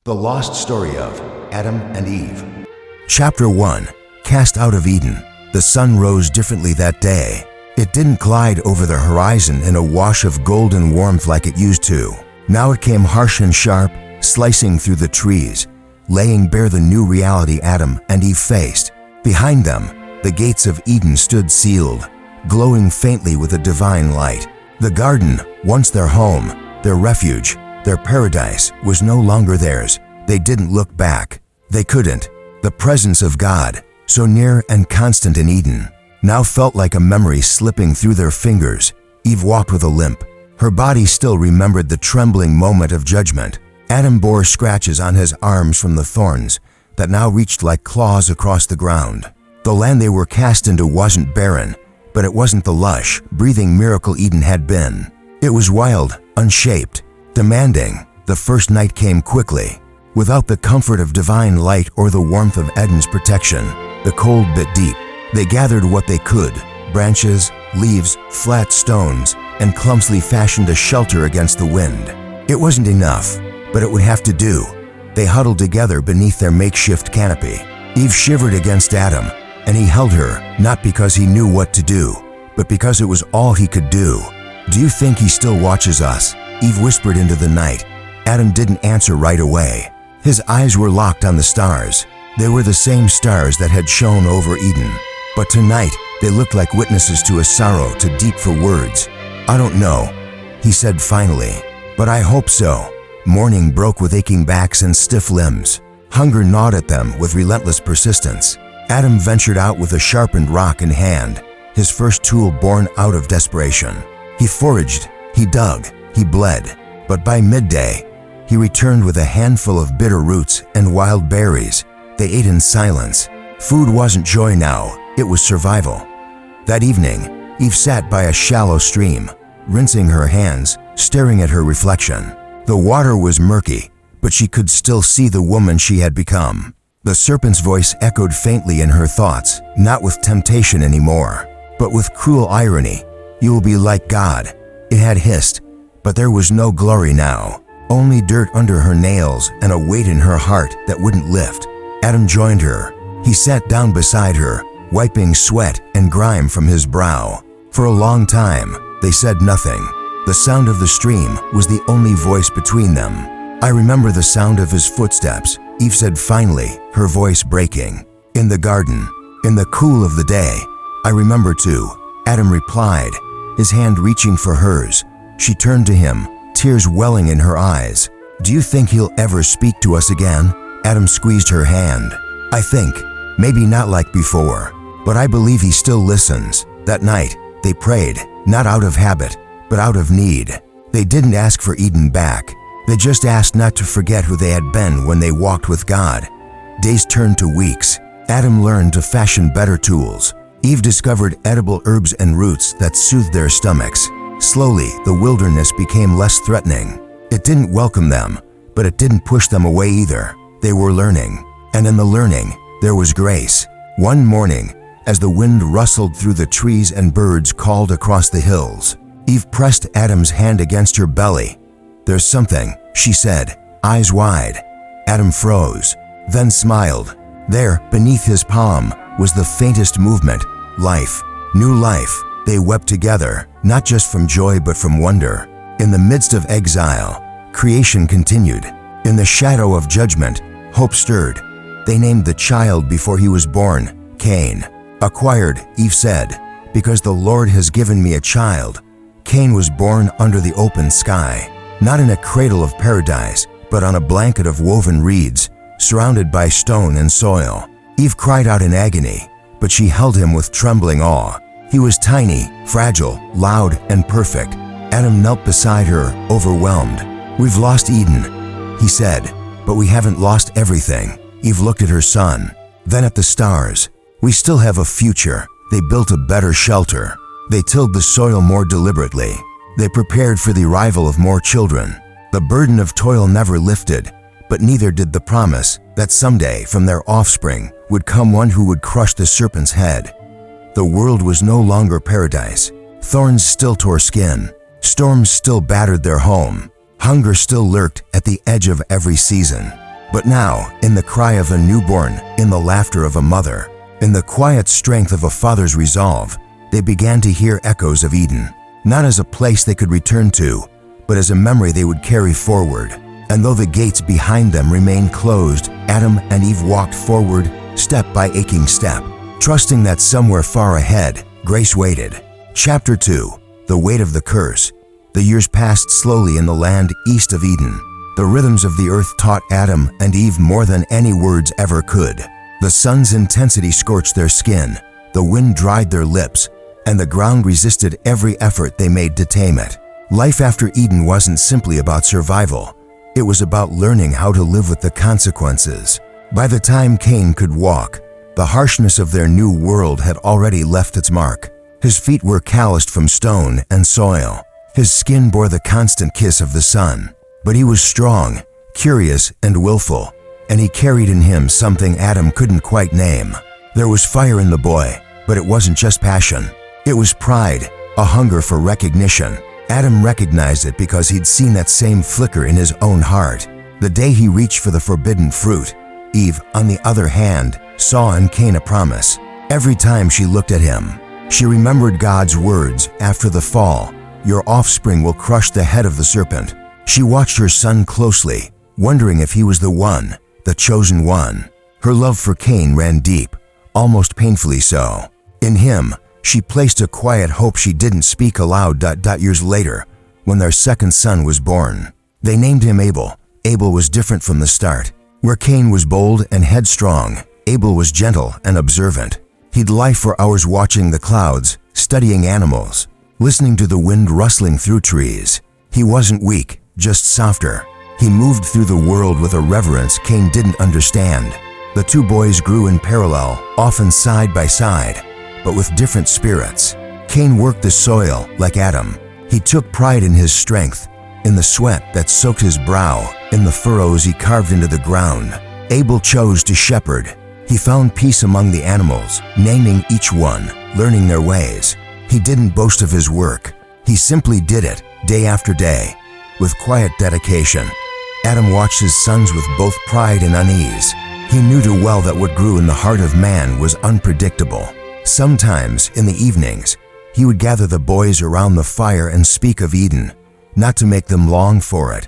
The Lost Story of Adam and Eve. Chapter 1. Cast out of Eden. The sun rose differently that day. It didn't glide over the horizon in a wash of golden warmth like it used to. Now it came harsh and sharp, slicing through the trees, laying bare the new reality Adam and Eve faced. Behind them, the gates of Eden stood sealed, glowing faintly with a divine light. The garden, once their home, their refuge, their paradise, was no longer theirs. They didn't look back. They couldn't. The presence of God, so near and constant in Eden, now felt like a memory slipping through their fingers. Eve walked with a limp. Her body still remembered the trembling moment of judgment. Adam bore scratches on his arms from the thorns that now reached like claws across the ground. The land they were cast into wasn't barren, but it wasn't the lush, breathing miracle Eden had been. It was wild, unshaped, demanding. The first night came quickly. Without the comfort of divine light or the warmth of Eden's protection, the cold bit deep. They gathered what they could: branches, leaves, flat stones, and clumsily fashioned a shelter against the wind. It wasn't enough, but it would have to do. They huddled together beneath their makeshift canopy. Eve shivered against Adam, and he held her, not because he knew what to do, but because it was all he could do. "Do you think he still watches us?" Eve whispered into the night. Adam didn't answer right away. His eyes were locked on the stars. They were the same stars that had shone over Eden. But tonight, they looked like witnesses to a sorrow too deep for words. "I don't know," he said finally, "but I hope so." Morning broke with aching backs and stiff limbs. Hunger gnawed at them with relentless persistence. Adam ventured out with a sharpened rock in hand, his first tool born out of desperation. He foraged, he dug, he bled, but by midday, he returned with a handful of bitter roots and wild berries. They ate in silence. Food wasn't joy now, it was survival. That evening, Eve sat by a shallow stream, rinsing her hands, staring at her reflection. The water was murky, but she could still see the woman she had become. The serpent's voice echoed faintly in her thoughts, not with temptation anymore, but with cruel irony. "You will be like God," it had hissed, but there was no glory now. Only dirt under her nails and a weight in her heart that wouldn't lift. Adam joined her. He sat down beside her, wiping sweat and grime from his brow. For a long time, they said nothing. The sound of the stream was the only voice between them. "I remember the sound of his footsteps," Eve said finally, her voice breaking. "In the garden, in the cool of the day. I remember too," Adam replied, his hand reaching for hers. She turned to him, tears welling in her eyes. "Do you think he'll ever speak to us again?" Adam squeezed her hand. "I think, maybe not like before, but I believe he still listens." That night, they prayed, not out of habit, but out of need. They didn't ask for Eden back. They just asked not to forget who they had been when they walked with God. Days turned to weeks. Adam learned to fashion better tools. Eve discovered edible herbs and roots that soothed their stomachs. Slowly, the wilderness became less threatening. It didn't welcome them, but it didn't push them away either. They were learning, and in the learning, there was grace. One morning, as the wind rustled through the trees and birds called across the hills, Eve pressed Adam's hand against her belly. "There's something," she said, eyes wide. Adam froze, then smiled. There, beneath his palm, was the faintest movement: life, new life. They wept together, not just from joy but from wonder. In the midst of exile, creation continued. In the shadow of judgment, hope stirred. They named the child before he was born, Cain. "Acquired," Eve said, "because the Lord has given me a child." Cain was born under the open sky, not in a cradle of paradise, but on a blanket of woven reeds, surrounded by stone and soil. Eve cried out in agony, but she held him with trembling awe. He was tiny, fragile, loud, and perfect. Adam knelt beside her, overwhelmed. "We've lost Eden," he said, "but we haven't lost everything." Eve looked at her son, then at the stars. "We still have a future." They built a better shelter. They tilled the soil more deliberately. They prepared for the arrival of more children. The burden of toil never lifted, but neither did the promise that someday from their offspring would come one who would crush the serpent's head. The world was no longer paradise. Thorns still tore skin. Storms still battered their home. Hunger still lurked at the edge of every season. But now, in the cry of a newborn, in the laughter of a mother, in the quiet strength of a father's resolve, they began to hear echoes of Eden, not as a place they could return to, but as a memory they would carry forward. And though the gates behind them remained closed, Adam and Eve walked forward, step by aching step, trusting that somewhere far ahead, grace waited. Chapter 2. The Weight of the Curse. The years passed slowly in the land east of Eden. The rhythms of the earth taught Adam and Eve more than any words ever could. The sun's intensity scorched their skin, the wind dried their lips, and the ground resisted every effort they made to tame it. Life after Eden wasn't simply about survival. It was about learning how to live with the consequences. By the time Cain could walk, the harshness of their new world had already left its mark. His feet were calloused from stone and soil. His skin bore the constant kiss of the sun. But he was strong, curious, and willful, and he carried in him something Adam couldn't quite name. There was fire in the boy, but it wasn't just passion. It was pride, a hunger for recognition. Adam recognized it because he'd seen that same flicker in his own heart. The day he reached for the forbidden fruit, Eve, on the other hand, saw in Cain a promise. Every time she looked at him, she remembered God's words after the fall, "Your offspring will crush the head of the serpent." She watched her son closely, wondering if he was the one, the chosen one. Her love for Cain ran deep, almost painfully so. In him, she placed a quiet hope she didn't speak aloud. Years later, when their second son was born, they named him Abel. Abel was different from the start. Where Cain was bold and headstrong, Abel was gentle and observant. He'd lie for hours watching the clouds, studying animals, listening to the wind rustling through trees. He wasn't weak, just softer. He moved through the world with a reverence Cain didn't understand. The two boys grew in parallel, often side by side, but with different spirits. Cain worked the soil like Adam. He took pride in his strength, in the sweat that soaked his brow, in the furrows he carved into the ground. Abel chose to shepherd. He found peace among the animals, naming each one, learning their ways. He didn't boast of his work. He simply did it, day after day, with quiet dedication. Adam watched his sons with both pride and unease. He knew too well that what grew in the heart of man was unpredictable. Sometimes, in the evenings, he would gather the boys around the fire and speak of Eden, not to make them long for it,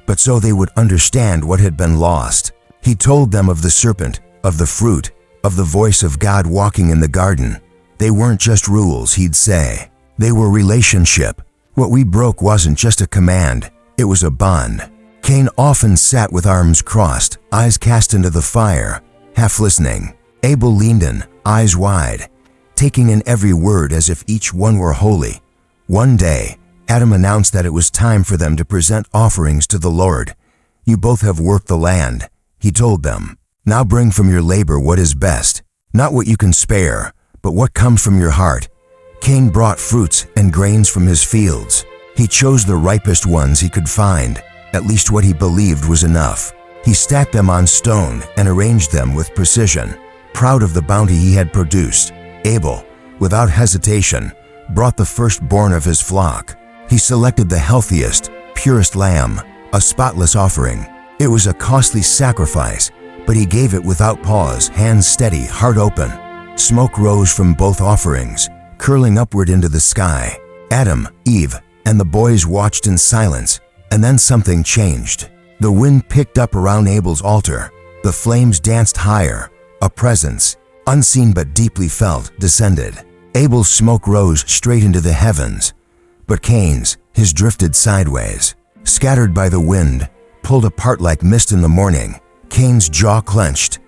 but so they would understand what had been lost. He told them of the serpent, of the fruit, of the voice of God walking in the garden. They weren't just rules, he'd say. They were relationship. What we broke wasn't just a command, it was a bond. Cain often sat with arms crossed, eyes cast into the fire, half listening. Abel leaned in, eyes wide, taking in every word as if each one were holy. One day, Adam announced that it was time for them to present offerings to the Lord. "You both have worked the land," he told them. "Now bring from your labor what is best, not what you can spare, but what comes from your heart." Cain brought fruits and grains from his fields. He chose the ripest ones he could find, at least what he believed was enough. He stacked them on stone and arranged them with precision, proud of the bounty he had produced. Abel, without hesitation, brought the firstborn of his flock. He selected the healthiest, purest lamb, a spotless offering. It was a costly sacrifice, but he gave it without pause, hands steady, heart open. Smoke rose from both offerings, curling upward into the sky. Adam, Eve, and the boys watched in silence, and then something changed. The wind picked up around Abel's altar. The flames danced higher. A presence, unseen but deeply felt, descended. Abel's smoke rose straight into the heavens, but Cain's, his drifted sideways. Scattered by the wind, pulled apart like mist in the morning, Cain's jaw clenched.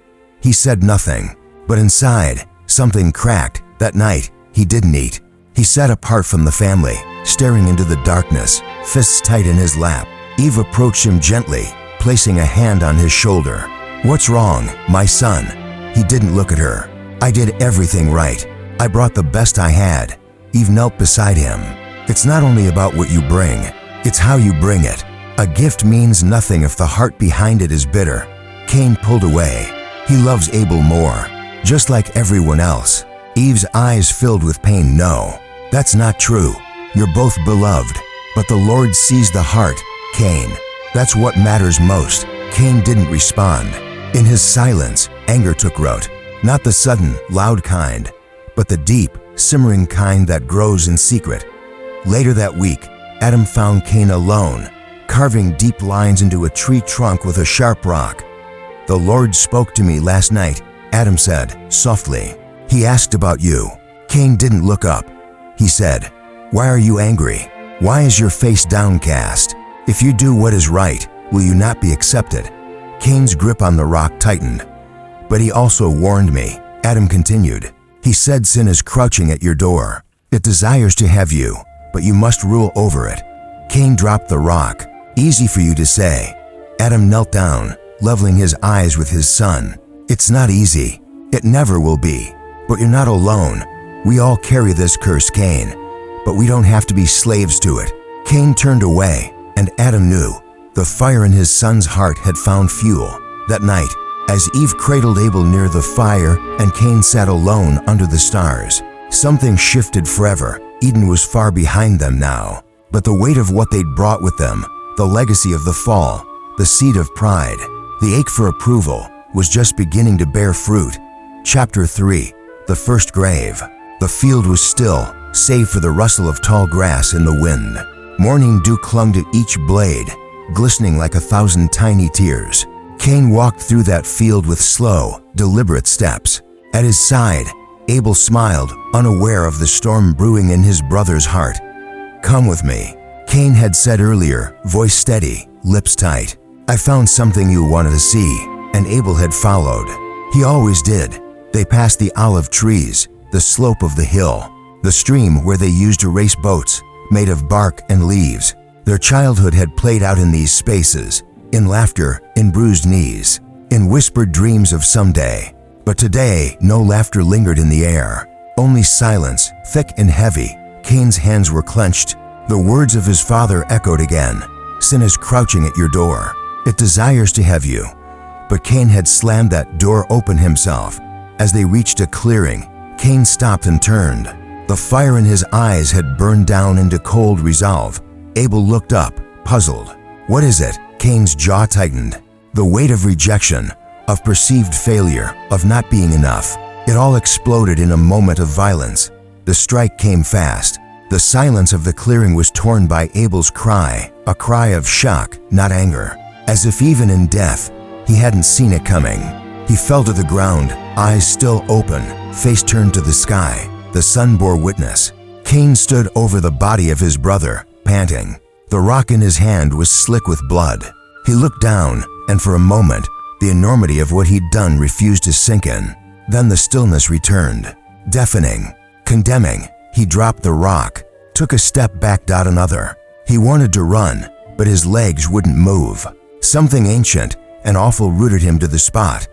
He said nothing, but inside, something cracked. That night, he didn't eat. He sat apart from the family, staring into the darkness, fists tight in his lap. Eve approached him gently, placing a hand on his shoulder. "What's wrong, my son?" He didn't look at her. "I did everything right. I brought the best I had." Eve knelt beside him. "It's not only about what you bring, it's how you bring it. A gift means nothing if the heart behind it is bitter." Cain pulled away. He loves Abel more, just like everyone else. Eve's eyes filled with pain. "No, that's not true. You're both beloved, but the Lord sees the heart, Cain. That's what matters most." Cain didn't respond. In his silence, anger took root. Not the sudden, loud kind, but the deep, simmering kind that grows in secret. Later that week, Adam found Cain alone, carving deep lines into a tree trunk with a sharp rock. "The Lord spoke to me last night," Adam said, softly. "He asked about you." Cain didn't look up. He said, "Why are you angry? Why is your face downcast? If you do what is right, will you not be accepted?" Cain's grip on the rock tightened. "But he also warned me," Adam continued. "He said sin is crouching at your door. It desires to have you, but you must rule over it." Cain dropped the rock. "Easy for you to say." Adam knelt down, leveling his eyes with his son. "It's not easy. It never will be. But you're not alone. We all carry this curse, Cain. But we don't have to be slaves to it." Cain turned away, and Adam knew. The fire in his son's heart had found fuel. That night, as Eve cradled Abel near the fire and Cain sat alone under the stars, something shifted forever. Eden was far behind them now. But the weight of what they'd brought with them, the legacy of the fall, the seed of pride, the ache for approval, was just beginning to bear fruit. Chapter 3. The First Grave. The field was still, save for the rustle of tall grass in the wind. Morning dew clung to each blade, glistening like 1,000 tiny tears. Cain walked through that field with slow, deliberate steps. At his side, Abel smiled, unaware of the storm brewing in his brother's heart. "Come with me," Cain had said earlier, voice steady, lips tight. "I found something you wanted to see," and Abel had followed. He always did. They passed the olive trees, the slope of the hill, the stream where they used to race boats, made of bark and leaves. Their childhood had played out in these spaces, in laughter, in bruised knees, in whispered dreams of someday. But today, no laughter lingered in the air. Only silence, thick and heavy. Cain's hands were clenched. The words of his father echoed again. "Sin is crouching at your door. It desires to have you." But Cain had slammed that door open himself. As they reached a clearing, Cain stopped and turned. The fire in his eyes had burned down into cold resolve. Abel looked up, puzzled. "What is it?" Cain's jaw tightened. The weight of rejection, of perceived failure, of not being enough. It all exploded in a moment of violence. The strike came fast. The silence of the clearing was torn by Abel's cry, a cry of shock, not anger. As if even in death, he hadn't seen it coming. He fell to the ground, eyes still open, face turned to the sky. The sun bore witness. Cain stood over the body of his brother, panting. The rock in his hand was slick with blood. He looked down, and for a moment, the enormity of what he'd done refused to sink in. Then the stillness returned, deafening, condemning. He dropped the rock, took a step back, another. He wanted to run, but his legs wouldn't move. Something ancient and awful rooted him to the spot.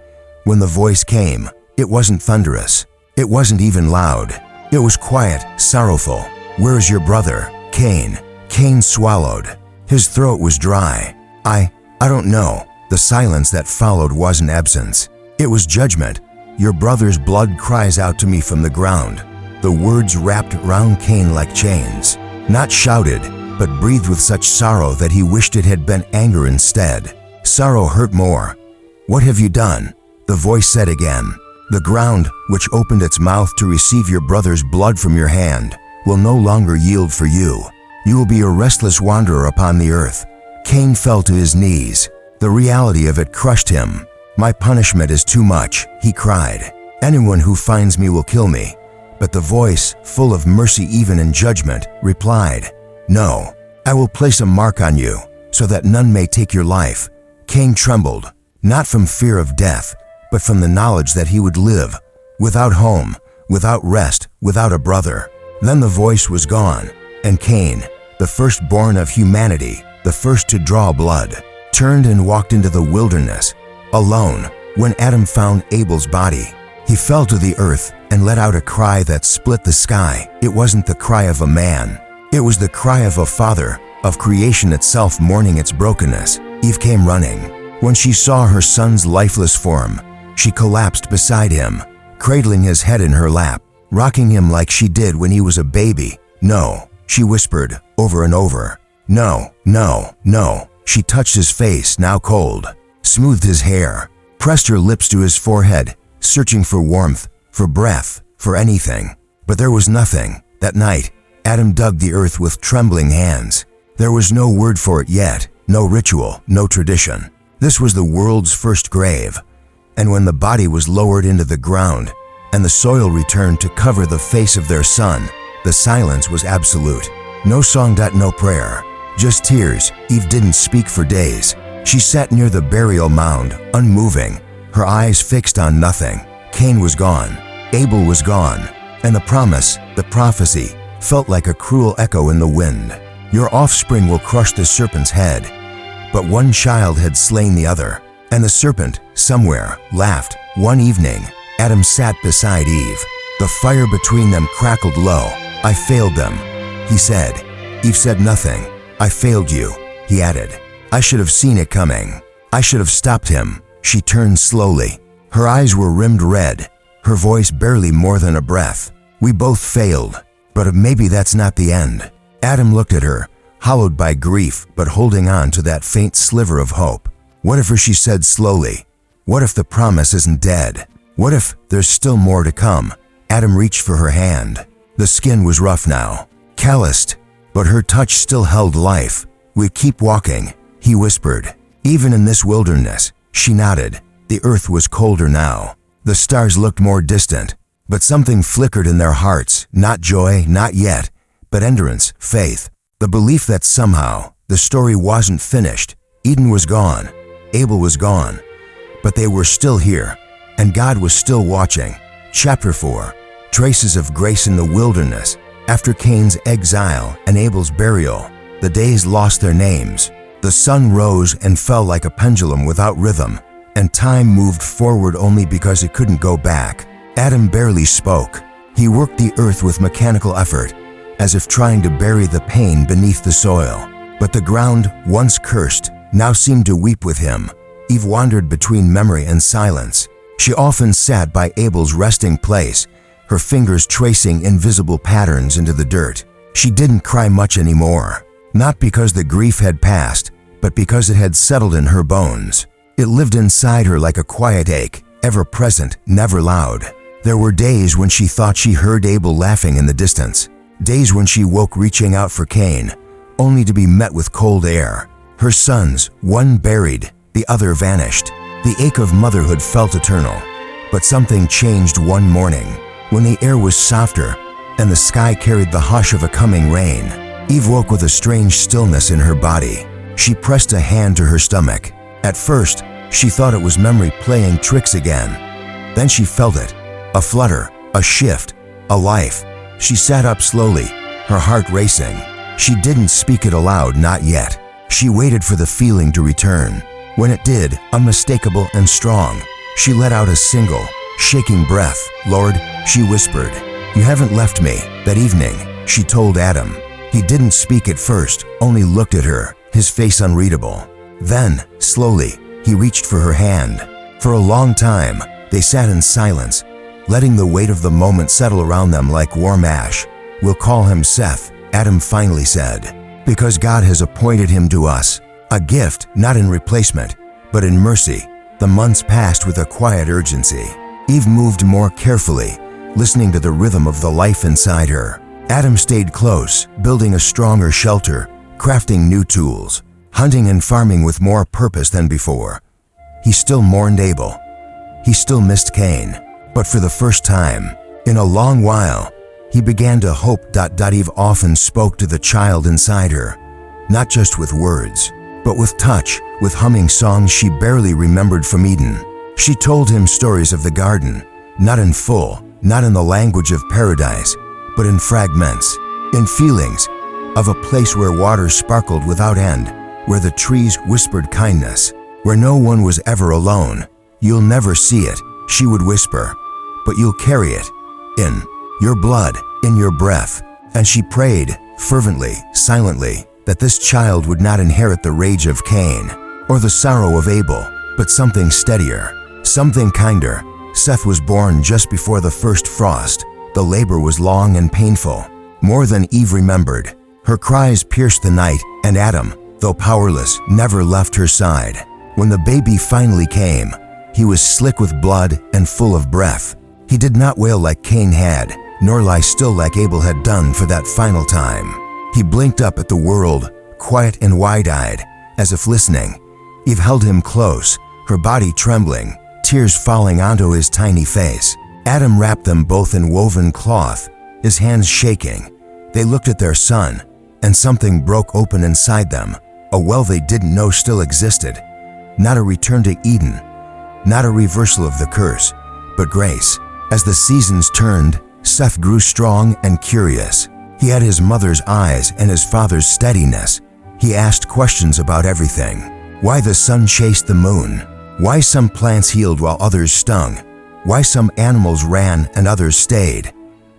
When the voice came, it wasn't thunderous. It wasn't even loud. It was quiet, sorrowful. "Where is your brother, Cain?" Cain swallowed. His throat was dry. I don't know." The silence that followed wasn't absence. It was judgment. "Your brother's blood cries out to me from the ground." The words wrapped around Cain like chains. Not shouted, but breathed with such sorrow that he wished it had been anger instead. Sorrow hurt more. "What have you done?" the voice said again. "The ground, which opened its mouth to receive your brother's blood from your hand, will no longer yield for you. You will be a restless wanderer upon the earth." Cain fell to his knees. The reality of it crushed him. "My punishment is too much," he cried. "Anyone who finds me will kill me." But the voice, full of mercy even in judgment, replied, "No, I will place a mark on you, so that none may take your life." Cain trembled, not from fear of death, but from the knowledge that he would live, without home, without rest, without a brother. Then the voice was gone, and Cain, the firstborn of humanity, the first to draw blood, turned and walked into the wilderness, alone. When Adam found Abel's body, he fell to the earth and let out a cry that split the sky. It wasn't the cry of a man. It was the cry of a father, of creation itself mourning its brokenness. Eve came running. When she saw her son's lifeless form, she collapsed beside him, cradling his head in her lap, rocking him like she did when he was a baby. "No," she whispered over and over. "No, no, no." She touched his face, now cold. smoothed his hair, pressed her lips to his forehead, searching for warmth, for breath, for anything. But there was nothing. That night, Adam dug the earth with trembling hands. There was no word for it yet, no ritual, no tradition. This was the world's first grave. And when the body was lowered into the ground, and the soil returned to cover the face of their son, the silence was absolute. No song, no prayer, just tears. Eve didn't speak for days. She sat near the burial mound, unmoving, her eyes fixed on nothing. Cain was gone, Abel was gone, and the promise, the prophecy, felt like a cruel echo in the wind. Your offspring will crush the serpent's head. But one child had slain the other, and the serpent, somewhere, laughed. One evening, Adam sat beside Eve. The fire between them crackled low. I failed them, he said. Eve said nothing. I failed you, he added. I should have seen it coming. I should have stopped him. She turned slowly. Her eyes were rimmed red, her voice barely more than a breath. We both failed, but maybe that's not the end. Adam looked at her, hollowed by grief but holding on to that faint sliver of hope. What if, she said slowly, what if the promise isn't dead? What if there's still more to come? Adam reached for her hand. The skin was rough now, calloused, but her touch still held life. We keep walking, he whispered. Even in this wilderness, she nodded. The earth was colder now. The stars looked more distant, but something flickered in their hearts. Not joy, not yet, but endurance, faith. The belief that somehow the story wasn't finished. Eden was gone, Abel was gone, but they were still here, and God was still watching. Chapter 4. Traces of grace in the wilderness. After Cain's exile and Abel's burial, the days lost their names. The sun rose and fell like a pendulum without rhythm, and time moved forward only because it couldn't go back. Adam barely spoke. He worked the earth with mechanical effort, as if trying to bury the pain beneath the soil. But the ground, once cursed, now seemed to weep with him. Eve wandered between memory and silence. She often sat by Abel's resting place, her fingers tracing invisible patterns into the dirt. She didn't cry much anymore, not because the grief had passed, but because it had settled in her bones. It lived inside her like a quiet ache, ever present, never loud. There were days when she thought she heard Abel laughing in the distance, days when she woke reaching out for Cain, only to be met with cold air. Her sons, one buried, the other vanished. The ache of motherhood felt eternal. But something changed one morning, when the air was softer and the sky carried the hush of a coming rain. Eve woke with a strange stillness in her body. She pressed a hand to her stomach. At first, she thought it was memory playing tricks again. Then she felt it, a flutter, a shift, a life. She sat up slowly, her heart racing. She didn't speak it aloud, not yet. She waited for the feeling to return. When it did, unmistakable and strong, she let out a single, shaking breath. Lord, she whispered, you haven't left me. That evening, she told Adam. He didn't speak at first, only looked at her, his face unreadable. Then, slowly, he reached for her hand. For a long time, they sat in silence, letting the weight of the moment settle around them like warm ash. We'll call him Seth, Adam finally said, because God has appointed him to us. A gift, not in replacement, but in mercy. The months passed with a quiet urgency. Eve moved more carefully, listening to the rhythm of the life inside her. Adam stayed close, building a stronger shelter, crafting new tools, hunting and farming with more purpose than before. He still mourned Abel. He still missed Cain. But for the first time, in a long while, he began to hope. Eve often spoke to the child inside her, not just with words, but with touch, with humming songs she barely remembered from Eden. She told him stories of the garden, not in full, not in the language of paradise, but in fragments, in feelings, of a place where water sparkled without end, where the trees whispered kindness, where no one was ever alone. You'll never see it, she would whisper, but you'll carry it, in your blood, in your breath. And she prayed, fervently, silently, that this child would not inherit the rage of Cain, or the sorrow of Abel, but something steadier, something kinder. Seth was born just before the first frost. The labor was long and painful, more than Eve remembered. Her cries pierced the night, and Adam, though powerless, never left her side. When the baby finally came, he was slick with blood and full of breath. He did not wail like Cain had, nor lie still like Abel had done for that final time. He blinked up at the world, quiet and wide-eyed, as if listening. Eve held him close, her body trembling, tears falling onto his tiny face. Adam wrapped them both in woven cloth, his hands shaking. They looked at their son, and something broke open inside them, a well they didn't know still existed. Not a return to Eden, not a reversal of the curse, but grace. As the seasons turned, Seth grew strong and curious. He had his mother's eyes and his father's steadiness. He asked questions about everything. Why the sun chased the moon? Why some plants healed while others stung? Why some animals ran and others stayed?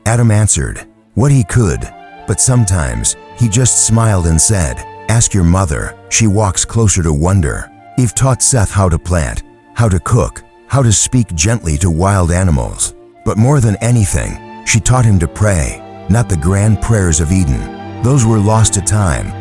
Adam answered what he could, but sometimes he just smiled and said, "Ask your mother, she walks closer to wonder." Eve taught Seth how to plant, how to cook, how to speak gently to wild animals. But more than anything, she taught him to pray, not the grand prayers of Eden. Those were lost to time.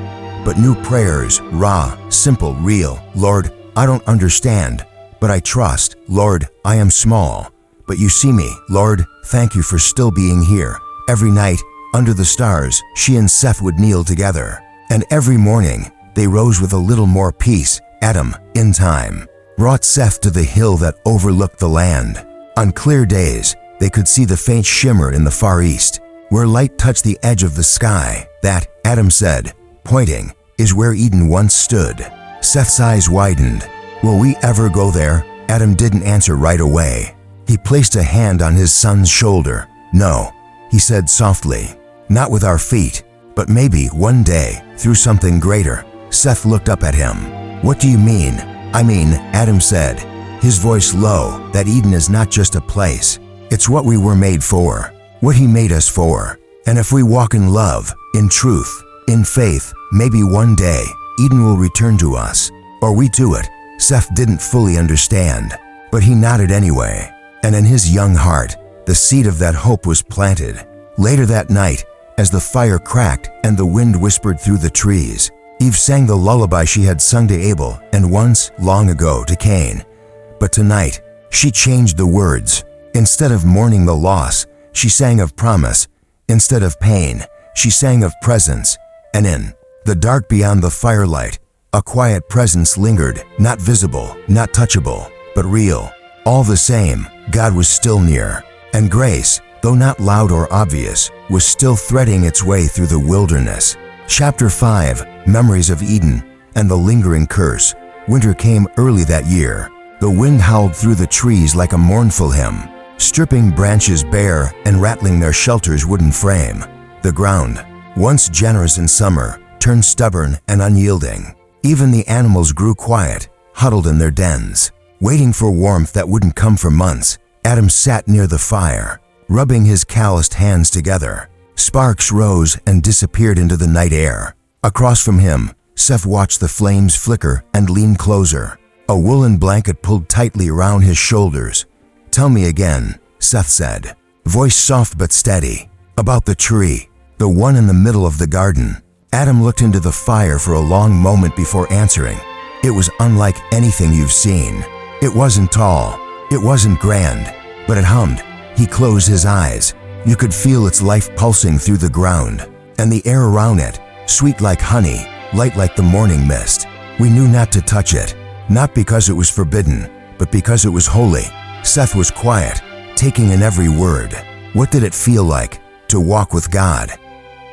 But new prayers, raw, simple, real. Lord, I don't understand, but I trust. Lord, I am small, but you see me. Lord, thank you for still being here. Every night, under the stars, she and Seth would kneel together. And every morning, they rose with a little more peace. Adam, in time, brought Seth to the hill that overlooked the land. On clear days, they could see the faint shimmer in the far east, where light touched the edge of the sky. That, Adam said, pointing, is where Eden once stood. Seth's eyes widened. Will we ever go there? Adam didn't answer right away. He placed a hand on his son's shoulder. No, he said softly, not with our feet, but maybe one day, through something greater. Seth looked up at him. What do you mean? I mean, Adam said, his voice low, that Eden is not just a place. It's what we were made for, what he made us for. And if we walk in love, in truth, in faith, maybe one day, Eden will return to us, or we to it. Seth didn't fully understand, but he nodded anyway. And in his young heart, the seed of that hope was planted. Later that night, as the fire cracked and the wind whispered through the trees, Eve sang the lullaby she had sung to Abel and once, long ago, to Cain. But tonight, she changed the words. Instead of mourning the loss, she sang of promise. Instead of pain, she sang of presence. And in the dark beyond the firelight, a quiet presence lingered, not visible, not touchable, but real. All the same, God was still near. And grace, though not loud or obvious, was still threading its way through the wilderness. Chapter 5, Memories of Eden and the Lingering Curse. Winter came early that year. The wind howled through the trees like a mournful hymn, stripping branches bare and rattling their shelter's wooden frame. The ground, once generous in summer, turned stubborn and unyielding. Even the animals grew quiet, huddled in their dens, waiting for warmth that wouldn't come for months. Adam sat near the fire, rubbing his calloused hands together. Sparks rose and disappeared into the night air. Across from him, Seth watched the flames flicker and lean closer, a woolen blanket pulled tightly around his shoulders. Tell me again, Seth said, voice soft but steady, about the tree, the one in the middle of the garden. Adam looked into the fire for a long moment before answering. It was unlike anything you've seen. It wasn't tall, it wasn't grand, but it hummed. He closed his eyes. You could feel its life pulsing through the ground, and the air around it, sweet like honey, light like the morning mist. We knew not to touch it, not because it was forbidden, but because it was holy. Seth was quiet, taking in every word. What did it feel like to walk with God?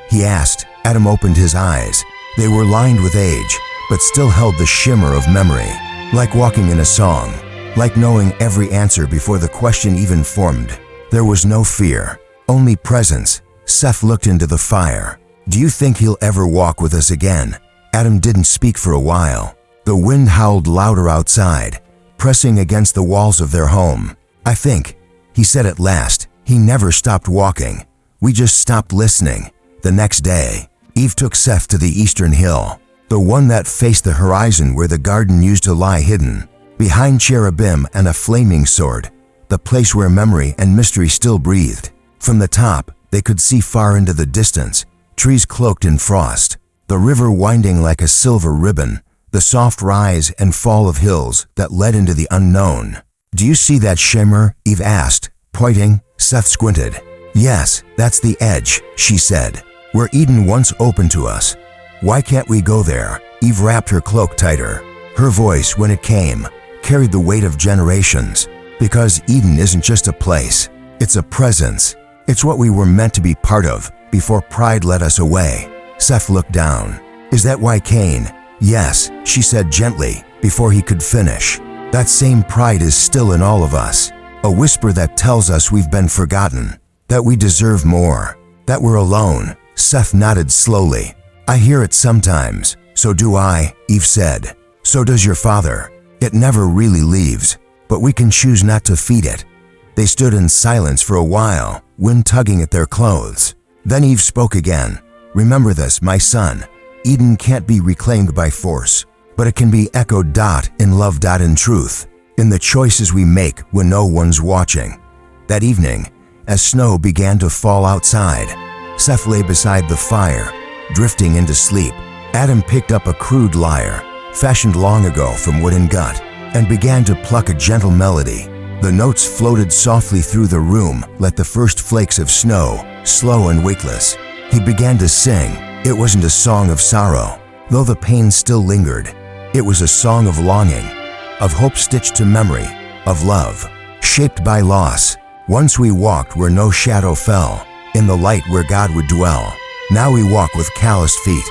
He asked. Adam opened his eyes. They were lined with age, but still held the shimmer of memory, like walking in a song, like knowing every answer before the question even formed. There was no fear, only presence. Seth looked into the fire. Do you think he'll ever walk with us again? Adam didn't speak for a while. The wind howled louder outside, pressing against the walls of their home. I think, he said at last, he never stopped walking. We just stopped listening. The next day, Eve took Seth to the eastern hill, the one that faced the horizon where the garden used to lie hidden, behind cherubim and a flaming sword, the place where memory and mystery still breathed. From the top, they could see far into the distance, trees cloaked in frost, the river winding like a silver ribbon, the soft rise and fall of hills that led into the unknown. "Do you see that shimmer?" Eve asked, pointing. Seth squinted. "Yes, that's the edge," she said, "where Eden once opened to us." "Why can't we go there?" Eve wrapped her cloak tighter. Her voice, when it came, carried the weight of generations. "Because Eden isn't just a place, it's a presence. It's what we were meant to be part of before pride led us away." Seth looked down. "Is that why Cain?" "Yes," she said gently before he could finish. "That same pride is still in all of us, a whisper that tells us we've been forgotten, that we deserve more, that we're alone." Seth nodded slowly. "I hear it sometimes. So do I," Eve said. "So does your father. It never really leaves, but we can choose not to feed it." They stood in silence for a while, wind tugging at their clothes. Then Eve spoke again. "Remember this, my son. Eden can't be reclaimed by force, but it can be echoed in love in truth, in the choices we make when no one's watching." That evening, as snow began to fall outside, Seth lay beside the fire, drifting into sleep. Adam picked up a crude lyre, fashioned long ago from wood and gut, and began to pluck a gentle melody. The notes floated softly through the room like the first flakes of snow, slow and weightless. He began to sing. It wasn't a song of sorrow, though the pain still lingered. It was a song of longing, of hope stitched to memory, of love, shaped by loss. Once we walked where no shadow fell, in the light where God would dwell. Now we walk with calloused feet,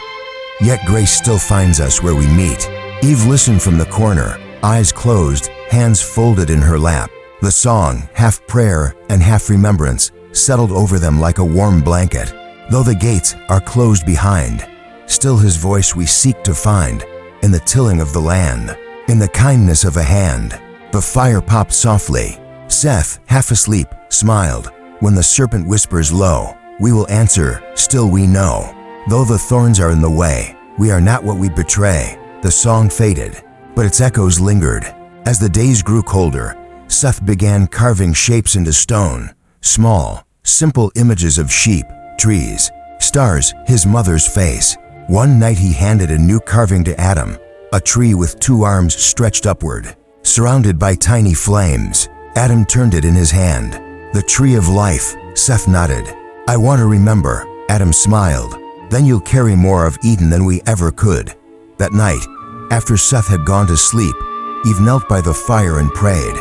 yet grace still finds us where we meet. Eve listened from the corner, eyes closed, hands folded in her lap. The song, half prayer and half remembrance, settled over them like a warm blanket. Though the gates are closed behind, still his voice we seek to find, in the tilling of the land, in the kindness of a hand. The fire popped softly. Seth, half asleep, smiled. When the serpent whispers low, we will answer, still we know. Though the thorns are in the way, we are not what we betray. The song faded, but its echoes lingered. As the days grew colder, Seth began carving shapes into stone, small, simple images of sheep, trees, stars, his mother's face. One night he handed a new carving to Adam, a tree with 2 arms stretched upward, surrounded by tiny flames. Adam turned it in his hand. "The tree of life," Seth nodded. "I want to remember," Adam smiled. "Then you'll carry more of Eden than we ever could." That night, after Seth had gone to sleep, Eve knelt by the fire and prayed.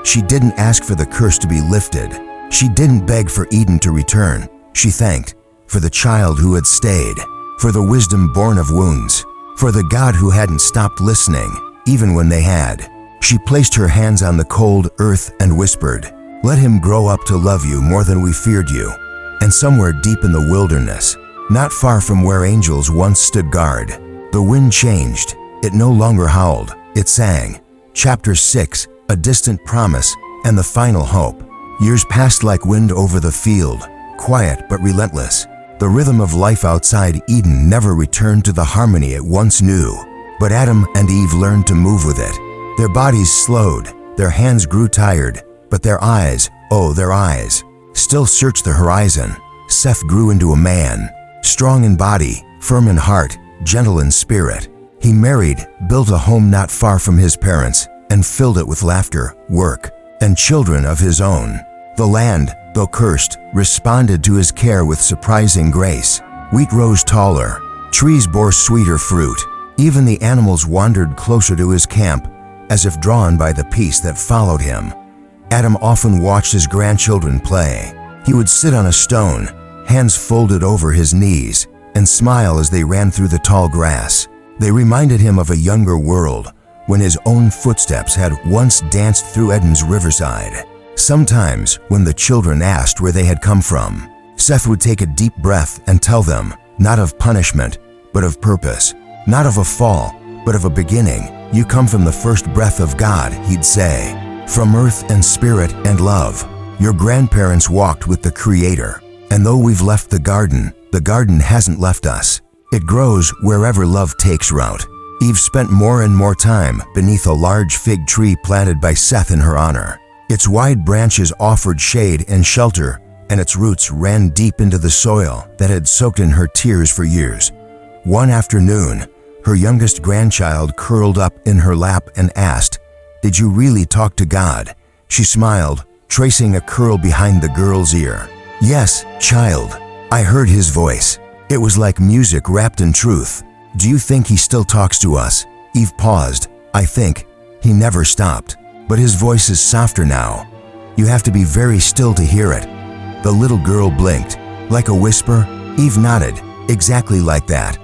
She didn't ask for the curse to be lifted. She didn't beg for Eden to return. She thanked for the child who had stayed, for the wisdom born of wounds, for the God who hadn't stopped listening, even when they had. She placed her hands on the cold earth and whispered, "Let him grow up to love you more than we feared you." And somewhere deep in the wilderness, not far from where angels once stood guard, the wind changed. It no longer howled, it sang. Chapter 6, a distant promise and the final hope. Years passed like wind over the field, quiet but relentless. The rhythm of life outside Eden never returned to the harmony it once knew. But Adam and Eve learned to move with it. Their bodies slowed, their hands grew tired, but their eyes, oh their eyes, still searched the horizon. Seth grew into a man, strong in body, firm in heart, gentle in spirit. He married, built a home not far from his parents, and filled it with laughter, work, and children of his own. The land, though cursed, responded to his care with surprising grace. Wheat rose taller, trees bore sweeter fruit. Even the animals wandered closer to his camp, as if drawn by the peace that followed him. Adam often watched his grandchildren play. He would sit on a stone, hands folded over his knees, and smile as they ran through the tall grass. They reminded him of a younger world, when his own footsteps had once danced through Eden's riverside. Sometimes, when the children asked where they had come from, Seth would take a deep breath and tell them, not of punishment, but of purpose, not of a fall, but of a beginning. "You come from the first breath of God," he'd say, "from earth and spirit and love. Your grandparents walked with the Creator, and though we've left the garden hasn't left us. It grows wherever love takes root." Eve spent more and more time beneath a large fig tree planted by Seth in her honor. Its wide branches offered shade and shelter, and its roots ran deep into the soil that had soaked in her tears for years. One afternoon, Her youngest grandchild curled up in her lap and asked, "Did you really talk to God?" She smiled, tracing a curl behind the girl's ear. "Yes, child. I heard his voice. It was like music wrapped in truth." "Do you think he still talks to us?" Eve paused. "I think. He never stopped. But his voice is softer now. You have to be very still to hear it." The little girl blinked. "Like a whisper?" Eve nodded. "Exactly like that."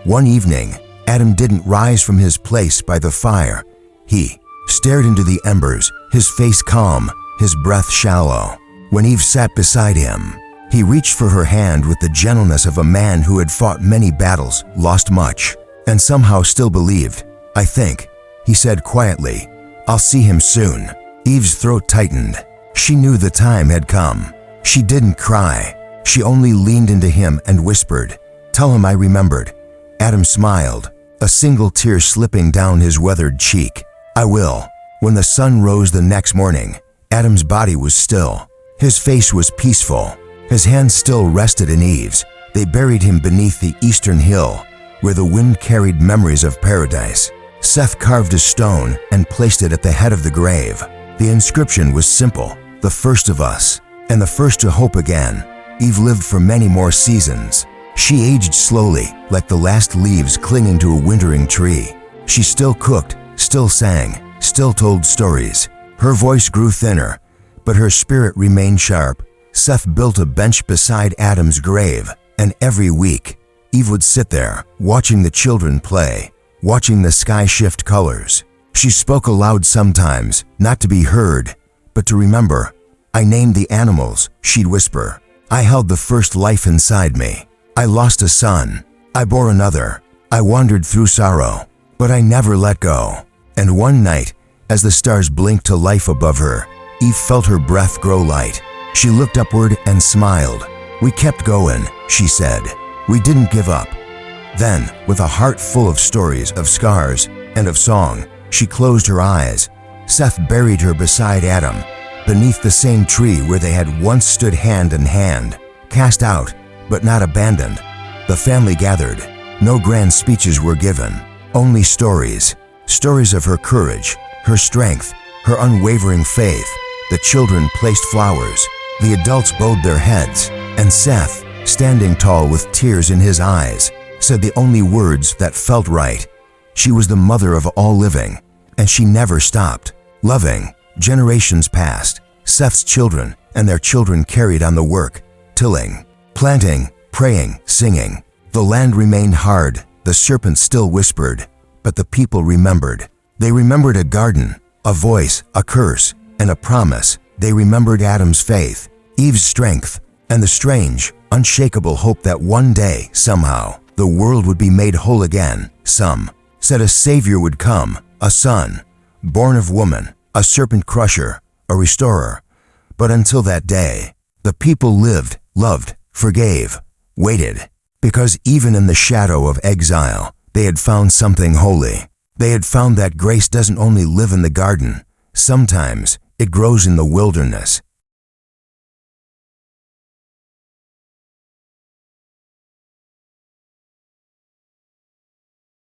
One evening, Adam didn't rise from his place by the fire. He stared into the embers, his face calm, his breath shallow. When Eve sat beside him, he reached for her hand with the gentleness of a man who had fought many battles, lost much, and somehow still believed. "I think," he said quietly, "I'll see him soon." Eve's throat tightened. She knew the time had come. She didn't cry. She only leaned into him and whispered, "Tell him I remembered." Adam smiled, a single tear slipping down his weathered cheek. "I will." When the sun rose the next morning, Adam's body was still. His face was peaceful. His hands still rested in Eve's. They buried him beneath the eastern hill, where the wind carried memories of paradise. Seth carved a stone and placed it at the head of the grave. The inscription was simple, "The first of us, and the first to hope again." Eve lived for many more seasons. She aged slowly, like the last leaves clinging to a wintering tree. She still cooked, still sang, still told stories. Her voice grew thinner, but her spirit remained sharp. Seth built a bench beside Adam's grave, and every week, Eve would sit there, watching the children play, watching the sky shift colors. She spoke aloud sometimes, not to be heard, but to remember. "I named the animals," she'd whisper. "I held the first life inside me. I lost a son. I bore another. I wandered through sorrow, but I never let go." And one night, as the stars blinked to life above her, Eve felt her breath grow light. She looked upward and smiled. "We kept going," she said. "We didn't give up." Then, with a heart full of stories, of scars, and of song, she closed her eyes. Seth buried her beside Adam, beneath the same tree where they had once stood hand in hand, cast out, but not abandoned. The family gathered. No grand speeches were given, only stories. Stories of her courage, her strength, her unwavering faith. The children placed flowers. The adults bowed their heads, and Seth, standing tall with tears in his eyes, said the only words that felt right. She was the mother of all living, and she never stopped loving. Generations passed. Seth's children and their children carried on the work, tilling, planting, praying, singing. The land remained hard, the serpent still whispered, but the people remembered. They remembered a garden, a voice, a curse, and a promise. They remembered Adam's faith, Eve's strength, and the strange, unshakable hope that one day, somehow, the world would be made whole again. Some said a savior would come, a son, born of woman, a serpent crusher, a restorer. But until that day, the people lived, loved, forgave, waited, because even in the shadow of exile, they had found something holy. They had found that grace doesn't only live in the garden. Sometimes it grows in the wilderness,